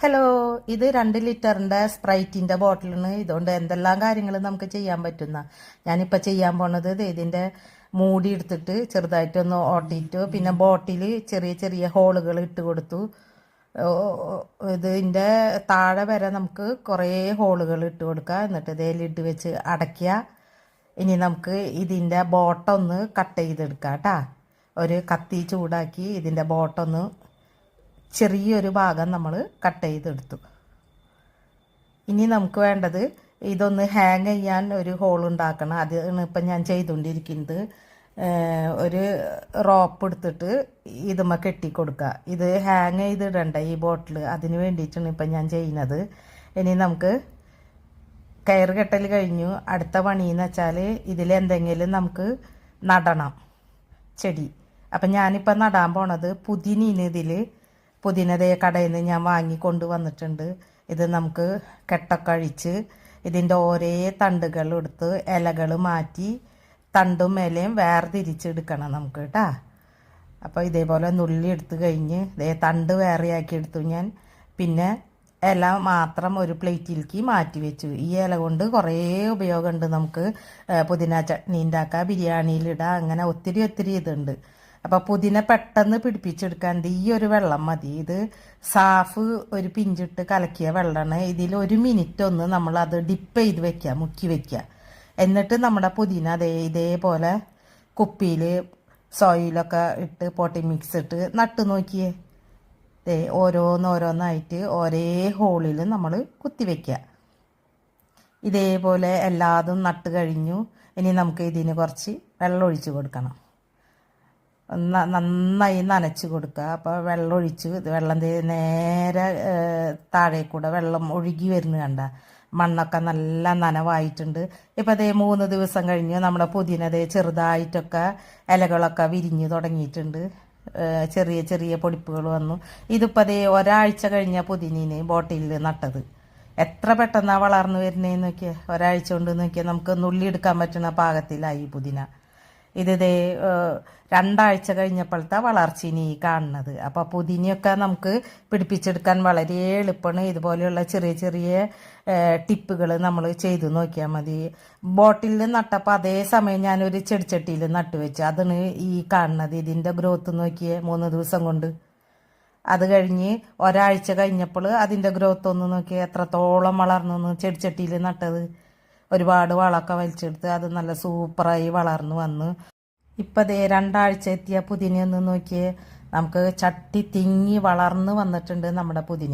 Hello, ഇത് 2 ലിറ്ററിൻ്റെ സ്പ്രൈറ്റിൻ്റെ ബോട്ടിലാണ്. ഇതുകൊണ്ട് എന്തെല്ലാം കാര്യങ്ങൾ നമുക്ക് ചെയ്യാൻ പറ്റുന്ന ഞാനിപ്പോൾ ചെയ്യാൻ പോണത് ഇതിൻ്റെ മൂടി എടുത്തിട്ട് ചെറുതായിട്ടൊന്ന് ഓട്ടിയിട്ടു. പിന്നെ ബോട്ടിൽ ചെറിയ ചെറിയ ഹോളുകൾ ഇട്ട് കൊടുത്തു. ഇതിൻ്റെ താഴെ വരെ നമുക്ക് കുറേ ഹോളുകൾ ഇട്ട് കൊടുക്കുക. എന്നിട്ട് ഇതേ ലിഡ് വെച്ച് അടയ്ക്കുക. ഇനി നമുക്ക് ഇതിൻ്റെ ബോട്ടൊന്ന് കട്ട് ചെയ്തെടുക്കാം കേട്ടോ. ഒരു കത്തി ചൂടാക്കി ഇതിൻ്റെ ബോട്ടൊന്ന് ചെറിയൊരു ഭാഗം നമ്മൾ കട്ട് ചെയ്തെടുത്തു. ഇനി നമുക്ക് വേണ്ടത് ഇതൊന്ന് ഹാങ് ചെയ്യാൻ ഒരു ഹോൾ ഉണ്ടാക്കണം. അതാണ് ഇപ്പം ഞാൻ ചെയ്തുകൊണ്ടിരിക്കുന്നത്. ഒരു റോപ്പ് എടുത്തിട്ട് ഇതുമ്മ കെട്ടിക്കൊടുക്കുക. ഇത് ഹാങ് ചെയ്തിടണ്ട ഈ ബോട്ടിൽ, അതിന് വേണ്ടിയിട്ടാണ് ഇപ്പം ഞാൻ ചെയ്യുന്നത്. ഇനി നമുക്ക് കയറ് കെട്ടൽ കഴിഞ്ഞു. അടുത്ത പണിയെന്ന് വെച്ചാൽ ഇതിലെന്തെങ്കിലും നമുക്ക് നടണം ചെടി. അപ്പം ഞാനിപ്പോൾ നടാൻ പോണത് പുതിനീന്. പുതിനതേ കടയിൽ നിന്ന് ഞാൻ വാങ്ങിക്കൊണ്ട് വന്നിട്ടുണ്ട്. ഇത് നമുക്ക് കെട്ടൊക്കെ അഴിച്ച് ഇതിൻ്റെ ഓരോ തണ്ടുകൾ എടുത്ത് ഇലകൾ മാറ്റി തണ്ടും ഇലയും വേർതിരിച്ചെടുക്കണം നമുക്ക് കേട്ടോ. അപ്പോൾ ഇതേപോലെ നുള്ളി എടുത്ത് കഴിഞ്ഞ് തണ്ട് വേറെയാക്കി എടുത്തു ഞാൻ. പിന്നെ ഇല മാത്രം ഒരു പ്ലേറ്റിലേക്ക് മാറ്റി വെച്ചു. ഈ ഇല കൊണ്ട് കുറേ ഉപയോഗമുണ്ട്. നമുക്ക് പുതിന ചട്നി ഉണ്ടാക്കാം, ബിരിയാണിയിലിടാം, അങ്ങനെ ഒത്തിരി ഒത്തിരി ഇതുണ്ട്. അപ്പോൾ പുതിന പെട്ടെന്ന് പിടിപ്പിച്ചെടുക്കാൻ ഈ ഒരു വെള്ളം മതി. ഇത് സാഫ് ഒരു പിഞ്ചിട്ട് കലക്കിയ വെള്ളമാണ്. ഇതിൽ 1 മിനിറ്റ് ഒന്ന് നമ്മൾ അത് ഡിപ്പ് ചെയ്ത് വെക്കുക, മുക്കി വെക്കുക. എന്നിട്ട് നമ്മുടെ പുതിന ഇതേപോലെ കുപ്പിയിൽ സോയിലൊക്കെ ഇട്ട് പോട്ടി മിക്സ് ഇട്ട് നട്ട് നോക്കിയേ. ഓരോന്നോരോന്നായിട്ട് ഒരേ ഹോളിൽ നമ്മൾ കുത്തി വയ്ക്കുക. ഇതേപോലെ എല്ലാതും നട്ട് കഴിഞ്ഞു. ഇനി നമുക്ക് ഇതിന് കുറച്ച് വെള്ളം ഒഴിച്ച് കൊടുക്കണം. നന്നായി നനച്ച് കൊടുക്കുക. അപ്പോൾ വെള്ളം ഒഴിച്ച് വെള്ളം നേരെ താഴെ കൂടെ വെള്ളം ഒഴുകി വരുന്ന കണ്ട. മണ്ണൊക്കെ നല്ല നനവായിട്ടുണ്ട്. ഇപ്പോൾ 3 ദിവസം കഴിഞ്ഞ് നമ്മുടെ പുതിന ചെറുതായിട്ടൊക്കെ ഇലകളൊക്കെ വിരിഞ്ഞ് തുടങ്ങിയിട്ടുണ്ട്. ചെറിയ ചെറിയ പൊടിപ്പുകൾ വന്നു. ഇതിപ്പോൾ ഒരാഴ്ച കഴിഞ്ഞ പുതിനീന് ബോട്ടിലിൽ നട്ടത്. എത്ര പെട്ടെന്നാണ് വളർന്നു വരുന്നതെന്ന് നോക്കിയാൽ. ഒരാഴ്ച കൊണ്ട് നോക്കിയാൽ നമുക്ക് നുള്ളി എടുക്കാൻ പറ്റുന്ന പാകത്തിലായി പുതിന. ഇത് 2 ആഴ്ച കഴിഞ്ഞപ്പോഴത്തെ വളർച്ചയിനി കാണുന്നത്. അപ്പോൾ പുതിനയൊക്കെ നമുക്ക് പിടിപ്പിച്ചെടുക്കാൻ വളരെ എളുപ്പമാണ്. ഇതുപോലെയുള്ള ചെറിയ ചെറിയ ടിപ്പുകൾ നമ്മൾ ചെയ്തു നോക്കിയാൽ മതി. ബോട്ടിൽ നട്ടപ്പോൾ അതേ സമയം ഞാനൊരു ചെടിച്ചട്ടിയിൽ നട്ടുവെച്ചു. അതാണ് ഈ കാണുന്നത്. ഇതിൻ്റെ ഗ്രോത്ത് നോക്കിയേ 3 ദിവസം കൊണ്ട്. അത് കഴിഞ്ഞ് ഒരാഴ്ച കഴിഞ്ഞപ്പോൾ അതിൻ്റെ ഗ്രോത്ത് ഒന്ന് നോക്കിയാൽ എത്രത്തോളം വളർന്നു. ചെടിച്ചട്ടിയിൽ നട്ടത് ഒരുപാട് വളമൊക്കെ വലിച്ചെടുത്ത് അത് നല്ല സൂപ്പറായി വളർന്നു വന്നു. ഇപ്പം 2 ആഴ്ച എത്തിയ പുതിനയൊന്ന് നോക്കിയേ. നമുക്ക് ചട്ടി തിങ്ങി വളർന്ന് വന്നിട്ടുണ്ട് നമ്മുടെ പുതിന.